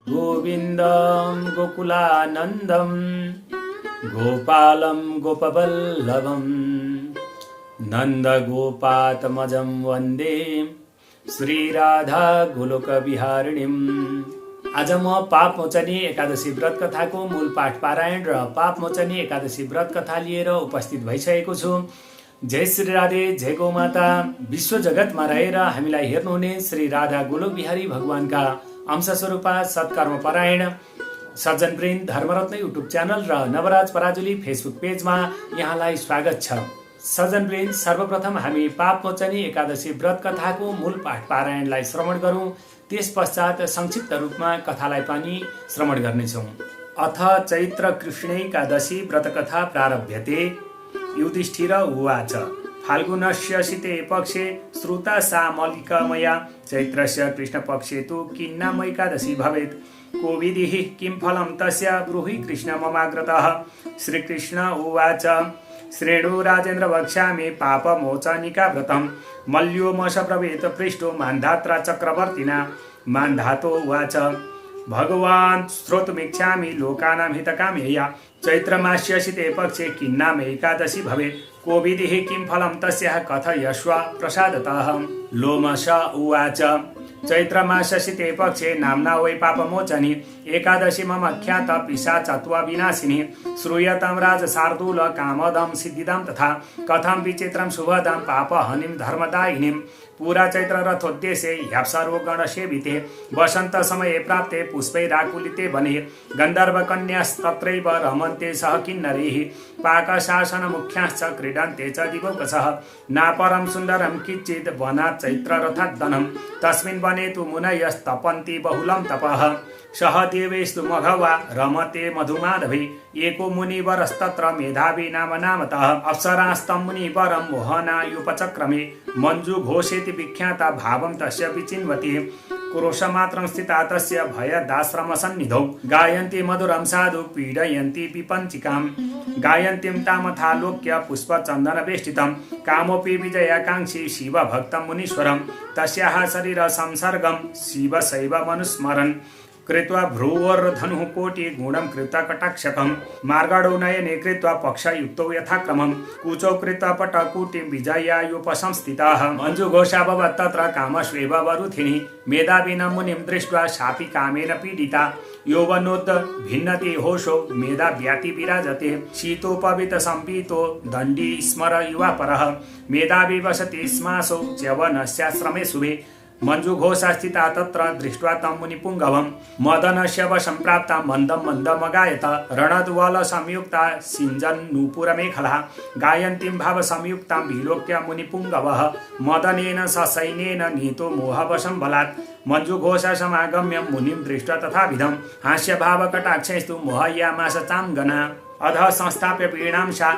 गोविन्दं गोकुलानन्दं गोपालं गोपवल्लभं नन्दगोपात्मजं वन्दे श्रीराधा गोलोकविहारिणीम्। आज म पापमोचनी एकादशी व्रत कथाको मूल पाठ पारायण र पापमोचनी एकादशी व्रत कथा लिएर उपस्थित भइसकेको छु। जय श्री राधे, जय गौमाता। विश्व जगतमा रहेर हामीलाई हेर्नुहुने श्री राधा गोलोक बिहारी भगवानका अंश स्वरूपा सत्कर्म परायण सज्जनवृन्द धर्मरत्न युट्युब च्यानल र नवराज पराजुली फेसबुक पेजमा यहाँलाई स्वागत छ। सज्जनवृन्द, सर्वप्रथम हामी पापमोचनी एकादशी व्रत कथाको मूल पाठ पारायणलाई श्रवण गरौँ। त्यस पश्चात संक्षिप्त रूपमा कथालाई पनि श्रवण गर्नेछौँ। अथ चैत्र कृष्ण एकादशी व्रतकथा प्रारभ्यते। युधिष्ठिर उवाच फाल्गुनस्य शीते पक्षे श्रुता सामलिकमया चैत्रस्य कृष्णपक्षे तु किन्नाम एकादशी भवेत्। कोविदिः किं फलं तस्य ब्रूहि कृष्ण ममाग्रतः। श्रीकृष्ण उवाच श्रेणु राजेन्द्र वक्ष्यामि पापमोचनिका व्रतं मल्योमश प्रवेत पृष्ठो मान्धात्रा चक्रवर्तिना। मान्धातो उवाच भगवान् श्रोतुमिच्छामि लोकानां हितकामेया चैत्रमास्य शीते पक्षे किन्नाम एकादशी भवेत्। कोविदिः किं फलं तस्याः कथयस्व प्रसादतः। लोमश उवाच चैत्रमास शीते पक्षे नाम्ना वै पापमोचनी एकादशी मम ख्यात पिशाचत्व विनाशिनी। श्रूयतां राजशार्दूल कामदं सिद्धिदां तथा कथं विचित्रं शुभदां पापहनिं धर्मदायिनीं। पुरा चैत्र रथोद्देशे ह्यप्सरो गणसेविते वसंत समये प्राप्ते पुष्पैराकुलिते वने गन्धर्वकन्यास्तत्रैव रमन्ते सह किन्नरैः पाकशासन मुख्याश्च क्रीडन्ते च दिवौकसः। नापरं सुन्दरं किञ्चित् वनात् चैत्र रथाद्दनं तस्मिन् वने तु मुनयस्तपन्ति बहुलं तपः। सह देवेस्तु मघवा रमते मधुमाधवे एको मुनिवरस्तत्र मेधावी नाम नामतः। अप्सरास्तं मुनिवरं मोहनायुपचक्रमे मञ्जुघोषेति विख्याता भावं तस्य विचिन्वति। क्रोशमात्रं स्थिता तस्य भयदाश्रमसन्निधौ गायन्ति मधुरं साधु पीडयन्ति विपञ्चिकां। गायन्तीं तामथालोक्य पुष्पचन्दनवेष्टितं कामोऽपि विजयाकाङ्क्षी शिवभक्तं मुनीश्वरं तस्याः शरीर संसर्गं शिवशैव मनुस्मरन् कृत्वा भ्रुवोर्धनुः कोटि गुणं कृत्वा कटाक्षकं मार्गडो नयने कृत्वा पक्षयुक्तौ यथाक्रमं कुचौ कृत्वा पटकुटिं विजयायुपसंस्थितः। मञ्जुघोषाभवत् तत्र कामस्वेव वरुथिनी मेधाविनं मुनिं दृष्ट्वा शापि कामेन पीडिता। यौवनोत् भिन्नति होशो मेधाव्याति विराजते शीतोपवीत संपीतो दण्डी स्मर युवापरः। मेधावी वसति स्मासो च्यवनस्याश्रमे शुभे मञ्जुघोषा स्थिता तत्र दृष्ट्वा तं मुनिपुङ्गवं मदनस्य वशं प्राप्ता मन्दं मन्दमगायत। रणद्वल संयुक्ता सिञ्जन्नूपुरमेखला गायन्तीं भावसंयुक्तां विलोक्य मुनिपुङ्गवः मदनेन ससैन्येन नीतो मोहवशं बलात्। मञ्जुघोषा समागम्य मुनिं दृष्ट्वा तथाविधं हास्यभावकटाक्षैस्तु मोहयामास चाङ्गना। अधः संस्थाप्य वीणां सा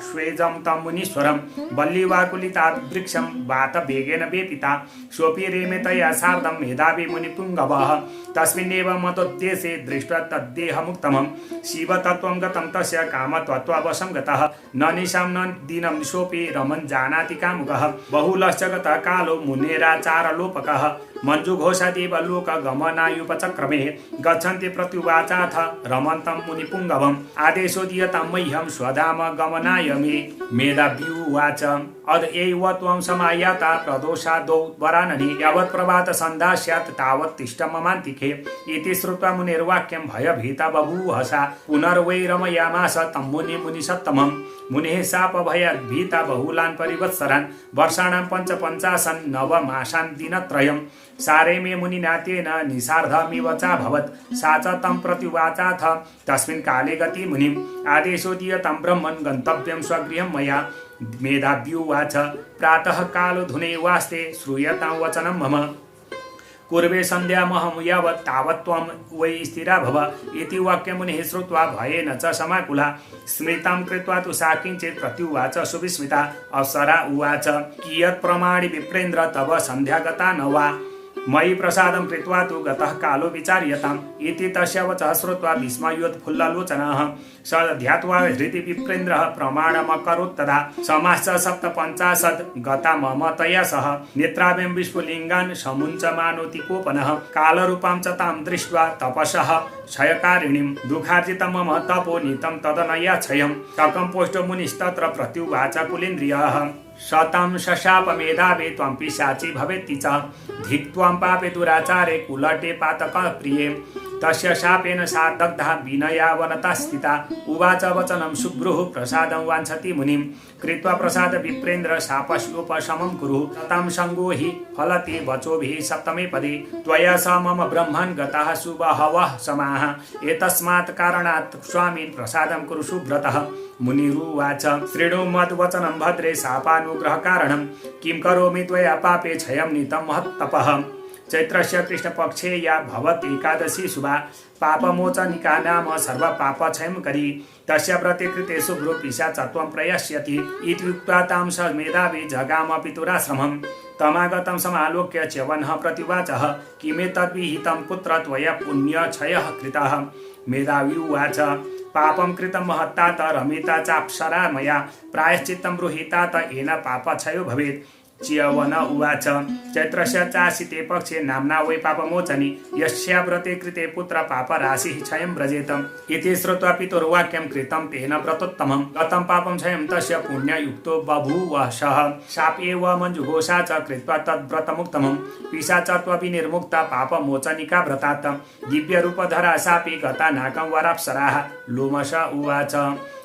स्वेजं तं मुनीश्वरं वल्लीवाकुलितात् वृक्षं वातवेगेन वेपिता। सोऽपि रेमे तया सार्धं मेधावी मुनिपुङ्गवः तस्मिन्नेव मतोद्देशे दृष्ट्वा तद्देहमुक्तमं शिवतत्त्वं गतं तस्य कामतत्त्ववशं गतः। न निशां न दिनं सोऽपि रमन् जानाति कामुकः बहुलश्च गतः कालो मुनेराचारलोपकः। मञ्जुघोषादेव लोकगमनायुपचक्रमे गच्छन्ति प्रत्युवाचाथ रमन्तं मुनिपुङ्गवम् आदेशो दीयतां मह्यं स्वधाम गमनाय मे। मेधाव्युवाच अद एव त्वं समायाता प्रदोषादौ वरानने यावत् प्रभात सन्ध्या स्यात् तावत् तिष्ठ ममान्तिके। इति श्रुत्वा मुनेर्वाक्यं भयभीता बभूवसा पुनर्वै रमयामास तं मुनिसत्तमम्। मुनेः शापभयाद्भीता बहुलान् परिवत्सरान् वर्षाणां 55 नवमासान् दिनत्रयम्। सारे मे मुनिना तेन निसार्धमिव चाभवत्। सा च तं प्रत्युवाचाथ तस्मिन् काले गति मुनिम् आदेशो दीयतां ब्रह्मन् गन्तव्यं स्वगृहं मया। मेधाव्युवाच प्रातः कालोधुने वास्ते श्रूयतां वचनं मम कुर्वे सन्ध्यामहं यावत् तावत् त्वं वै स्थिरा भव। इति वाक्यमुनिः श्रुत्वा भयेन च समाकुला। स्मृतां कृत्वा तु सा किञ्चित् प्रत्युवाच सुविस्मिता। अप्सरा उवाच कियत् प्रमाणि विप्रेन्द्र तव सन्ध्या गता न वा। मयि प्रसादं कृत्वा तु गतः कालो विचार्यताम् इति तस्य वचः श्रुत्वा विस्मयोत्फुल्ललोचनः स ध्यात्वा हृदि विप्रेन्द्रः प्रमाणमकरोत् तदा समाश्च 57 गता मम तया सह नेत्राभ्यां विस्फुलिङ्गान् समुञ्चमानोति कोपनः कालरूपां च तां दृष्ट्वा तपसः क्षयकारिणीं दुःखार्जितं मम तपो नीतं तदनया क्षयं ककम्पोष्टो मुनिस्तत्र प्रत्युवाच कुलेन्द्रियः शतं शशाप मेधावे त्वं पिशाची भवेत्ति च धिक् त्वं पापे दुराचारे कुलटे पातक प्रिये तस्य शापेन सा दग्धा विनया वनता स्थिता उवाच वचनं सुब्रुः प्रसादं वाञ्छति मुनिं कृत्वा प्रसाद विप्रेन्द्र शापस्योपशमं कुरु ततां संगो हि फलति वचोभिः सप्तमे पदे त्वया स मम ब्रह्मन् गतः सुबहवः समाः एतस्मात् कारणात् स्वामिन् प्रसादं कुरु सुव्रतः मुनिरुवाच शृणु मद्वचनं भद्रे शापानुग्रहकारणं किं करोमि त्वया पापे क्षयं नीतं महत्तपः चैत्रस्य कृष्णपक्षे या भवत् एकादशी शुभा पापमोचनिका नाम सर्वपापक्षयं करी तस्य प्रतिकृते शुभ्रो पिशाचत्वं प्रयस्यति इति उक्त्वा तां स मेधावी जगाम पितुराश्रमं तमागतं समालोक्य च्यवनः प्रतिवाचः किमेतद्विहितं पुत्र त्वया पुण्यक्षयः कृतः मेधावी उवाच पापं कृतं महत्तात रमिता चाप्सरा मया प्रायश्चित्तं गृहीतात येन पापक्षयो भवेत् च्यवन उवाच चैत्रस्य चाशिते पक्षे नाम्ना वै पापमोचनी यस्या व्रते कृते पुत्र पापराशिः क्षयं व्रजेत इति श्रुत्वा पितुर्वाक्यं कृतं तेन व्रतोत्तमं गतं पापं क्षयं तस्य पुण्ययुक्तो बभूव सः शाप एव मञ्जुघोषा च कृत्वा तद्व्रतमुक्तमं पिशाचत्वपि निर्मुक्ता पापमोचनिका व्रतात् दिव्यरूपधरा शापि गता नाकं वराप्सराः लोमश उवाच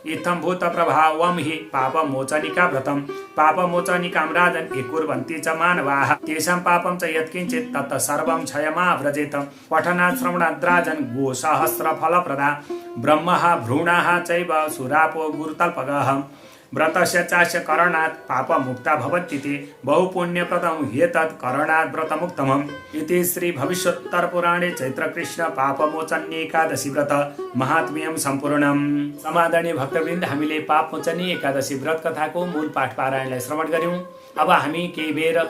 इत्थं भूतप्रभावं हि पापमोचनिका व्रतं पापमोचनिकां राजन् ये कुर्वन्ति च मानवाः तेषां पापं च यत्किञ्चित् तत् सर्वं क्षयमाव्रजेत पठनात् श्रवणात् राजन् गोसहस्रफलप्रदा ब्रह्मः भ्रूणाः चैव सुरापो गुरुतल्पगः व्रतस्य चास्य करणात् पापमुक्ता भवन्ति बहुपुण्यप्रदं ह्येतत् करणात् व्रतमुक्तमम् इति श्री भविष्योत्तरपुराणे चैत्रकृष्ण पापमोचनी एकादशी व्रत महात्म्यं सम्पूर्णम्। समादरणीय भक्तवृन्द, हामीले पापमोचनी एकादशी व्रत कथाको मूल पाठ पारायणलाई श्रवण गर्यौं। अब हामी केही बेर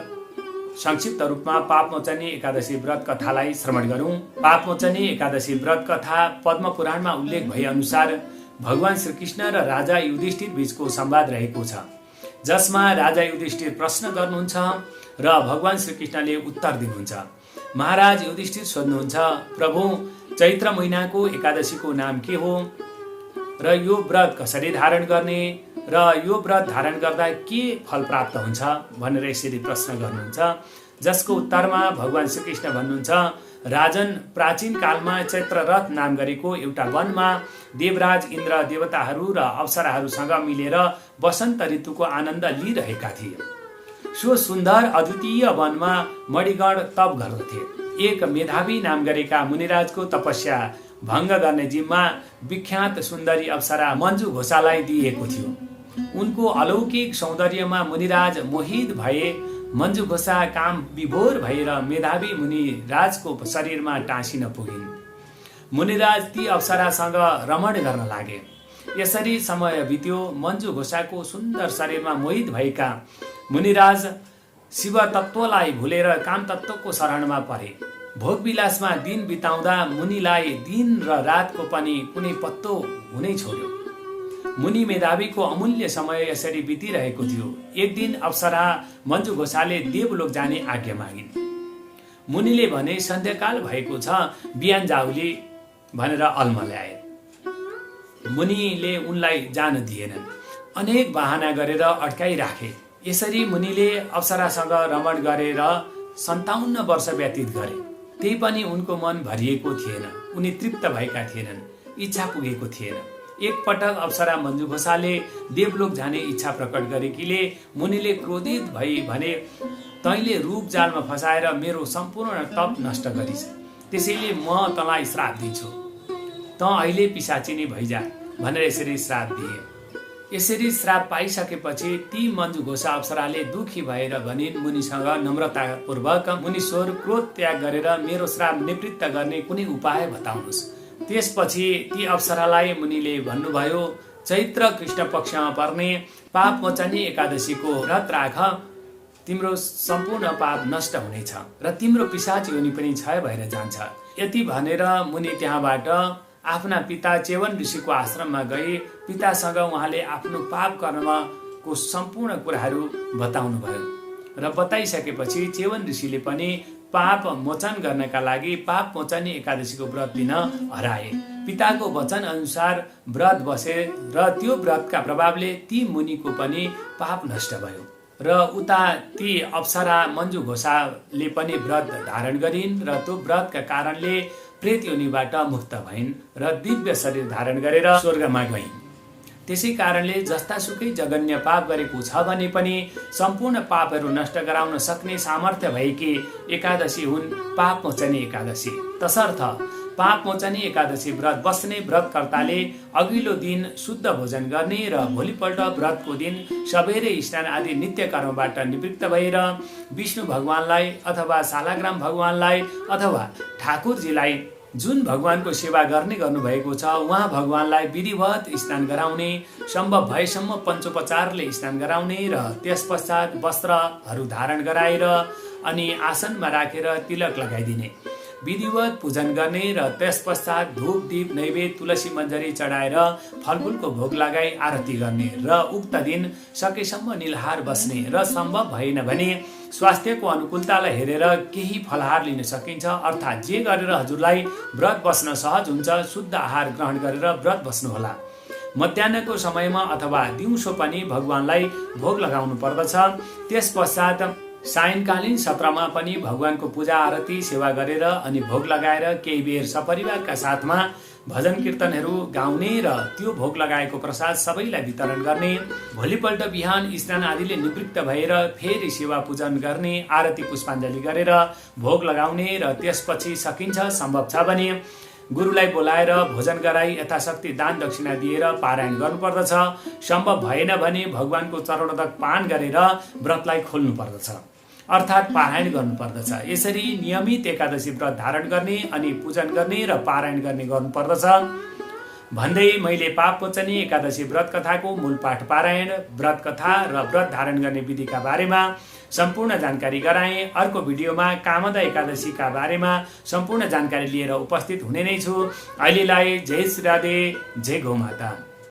संक्षिप्त रूपमा पापमोचनी एकादशी व्रत कथालाई श्रवण गरौं। पापमोचनी एकादशी व्रत कथा पद्म पुराणमा उल्लेख भए अनुसार भगवान श्रीकृष्ण र राजा युधिष्ठिर बीचको संवाद रहेको छ, जसमा राजा युधिष्ठिर प्रश्न गर्नुहुन्छ र भगवान श्रीकृष्णले उत्तर दिनुहुन्छ। महाराज युधिष्ठिर सोध्नुहुन्छ, प्रभु चैत्र महिनाको एकादशीको नाम के हो र यो व्रत कसरी धारण गर्ने र यो व्रत धारण गर्दा के फल प्राप्त हुन्छ भनेर यसरी प्रश्न गर्नुहुन्छ। जसको उत्तरमा भगवान श्रीकृष्ण भन्नुहुन्छ, राजन प्राचीन कालमा चैत्ररथ नाम गरेको एउटा वनमा देवराज इन्द्र देवताहरू र अप्सराहरूसँग मिलेर वसन्त ऋतुको आनन्द लिइरहेका थिए। सो सुन्दर अद्वितीय वनमा मणिगण तप गर्दथे। एक मेधावी नाम गरेका मुनिराजको तपस्या भङ्ग गर्ने जिम्मा विख्यात सुन्दरी अप्सरा मञ्जु घोषालाई दिएको थियो। उनको अलौकिक सौन्दर्यमा मुनिराज मोहित भए। मञ्जु घोषा काम विभोर भएर मेधावी मुनिराजको शरीरमा टाँसिन पुगिन्। मुनिराज ती अप्सरासँग रमण गर्न लागे। यसरी समय बित्यो। मञ्जु घोषाको सुन्दर शरीरमा मोहित भएका मुनिराज शिव तत्त्वलाई भुलेर काम तत्त्वको शरणमा परे। भोगविलासमा दिन बिताउँदा मुनिलाई दिन र रातको पनि कुनै पत्तो हुनै छोड्यो। मुनि मेधावीको अमूल्य समय यसरी बितिरहेको थियो। एक दिन अप्सरा मञ्जु घोषाले देवलोक जाने आज्ञा मागिन्। मुनिले भने, सन्ध्याकाल भएको छ, बिहान जाउली भनेर अल्मल्याए। मुनिले उनलाई जान दिएनन्। अनेक बहाना गरेर अड्काइराखे। यसरी मुनिले अप्सरासँग रमण गरेर 57 वर्ष व्यतीत गरे। त्यही पनि उनको मन भरिएको थिएन। उनी तृप्त भएका थिएनन्। इच्छा पुगेको थिएन। एक पटक अप्सरा मञ्जु घोषाले देवलोक जाने इच्छा प्रकट गरेकीले मुनिले क्रोधित भई भने, तैँले रूप जालमा फसाएर मेरो सम्पूर्ण तप नष्ट गरिस्, त्यसैले म तँलाई श्राप दिन्छु, त अहिले पिशाचिनी भइजा भनेर यसरी श्राप दिए। यसरी श्राप पाइसकेपछि ती मञ्जु घोषा अप्सराले दुखी भएर भनिन्, मुनिसँग नम्रतापूर्वक, मुनीश्वर, क्रोध त्याग गरेर मेरो श्राप निवृत्त गर्ने कुनै उपाय बताउनुहोस्। त्यसपछि ती अप्सरालाई मुनिले भन्नुभयो, चैत्र कृष्ण पक्षमा पर्ने पापमोचनी एकादशीको व्रत राख। तिम्रो सम्पूर्ण पाप नष्ट हुनेछ र तिम्रो पिशाच योनि पनि क्षय भएर जान्छ। यति भनेर मुनि त्यहाँबाट आफ्ना पिता चेवन ऋषिको आश्रममा गई पितासँग उहाँले आफ्नो पाप कर्मको सम्पूर्ण कुराहरू बताउनुभयो र बताइसकेपछि चेवन ऋषिले पनि पाप मोचन गर्नका लागि पाप मोचनी एकादशीको व्रत लिन हराए। पिताको वचन अनुसार व्रत बसे र त्यो व्रतका प्रभावले ती मुनिको पनि पाप नष्ट भयो र उता ती अप्सरा मञ्जु घोषाले पनि व्रत धारण गरिन् र त्यो व्रतका कारणले प्रेत योनिबाट मुक्त भइन् र दिव्य शरीर धारण गरेर स्वर्गमा गइन्। त्यसै कारणले जस्तासुकै जघन्य पाप गरेको छ भने पनि सम्पूर्ण पापहरू नष्ट गराउन सक्ने सामर्थ्य भएकी एकादशी हुन् पाप मोचनी एकादशी। तसर्थ पाप मोचनी एकादशी व्रत बस्ने व्रतकर्ताले अघिल्लो दिन शुद्ध भोजन गर्ने र भोलिपल्ट व्रतको दिन सबेरै स्नान आदि नित्य कर्मबाट निवृत्त भएर विष्णु भगवानलाई अथवा शालाग्राम भगवानलाई अथवा ठाकुरजीलाई जुन भगवानको सेवा गर्ने गर्नुभएको छ उहाँ भगवानलाई विधिवत स्नान गराउने, सम्भव भएसम्म पञ्चोपचारले स्नान गराउने र त्यस पश्चात वस्त्रहरू धारण गराएर अनि आसनमा राखेर तिलक लगाइदिने, विधिवत पूजन गर्ने र त्यस पश्चात धूप दीप नैवेद्य तुलसी मञ्जरी चढाएर फलफुलको भोग लगाई आरती गर्ने र उक्त दिन सकेसम्म निलहार बस्ने र सम्भव भएन भने स्वास्थ्यको अनुकूलतालाई हेरेर केही फलाहार लिन सकिन्छ। अर्थात् जे गरेर हजुरलाई व्रत बस्न सहज हुन्छ शुद्ध आहार ग्रहण गरेर व्रत बस्नुहोला। मध्याह्नको समयमा अथवा दिउँसो पनि भगवानलाई भोग लगाउनु पर्दछ। त्यस पश्चात सायंकालीन सत्रमा पनि भगवानको पूजा आरती सेवा गरेर अनि भोग लगाएर केही बेर सपरिवारका साथमा भजन कीर्तनहरू गाउने र त्यो भोग लगाएको प्रसाद सबैलाई वितरण गर्ने, भोलिपल्ट बिहान स्नान आदिले निवृत्त भएर फेरि सेवा पूजन गर्ने, आरती पुष्पाञ्जली गरेर भोग लगाउने र त्यसपछि सकिन्छ सम्भव छ भने गुरुलाई बोलाएर भोजन गराई यथाशक्ति दान दक्षिणा दिएर पारायण गर्नुपर्दछ। सम्भव भएन भने भगवानको चरणोदक पान गरेर व्रतलाई खोल्नु पर्दछ अर्थात् पारायण गर्नुपर्दछ। यसरी नियमित एकादशी व्रत धारण गर्ने अनि पूजन गर्ने र पारायण गर्ने गर्नुपर्दछ भन्दै मैले पाप मोचनी एकादशी व्रत कथाको मूल पाठ पारायण, व्रत कथा र व्रत धारण गर्ने विधिका बारेमा सम्पूर्ण जानकारी गराएँ। अर्को भिडियोमा कामदा एकादशीका बारेमा सम्पूर्ण जानकारी लिएर उपस्थित हुने नै छु। अहिलेलाई जय श्री राधे, जय गौमाता।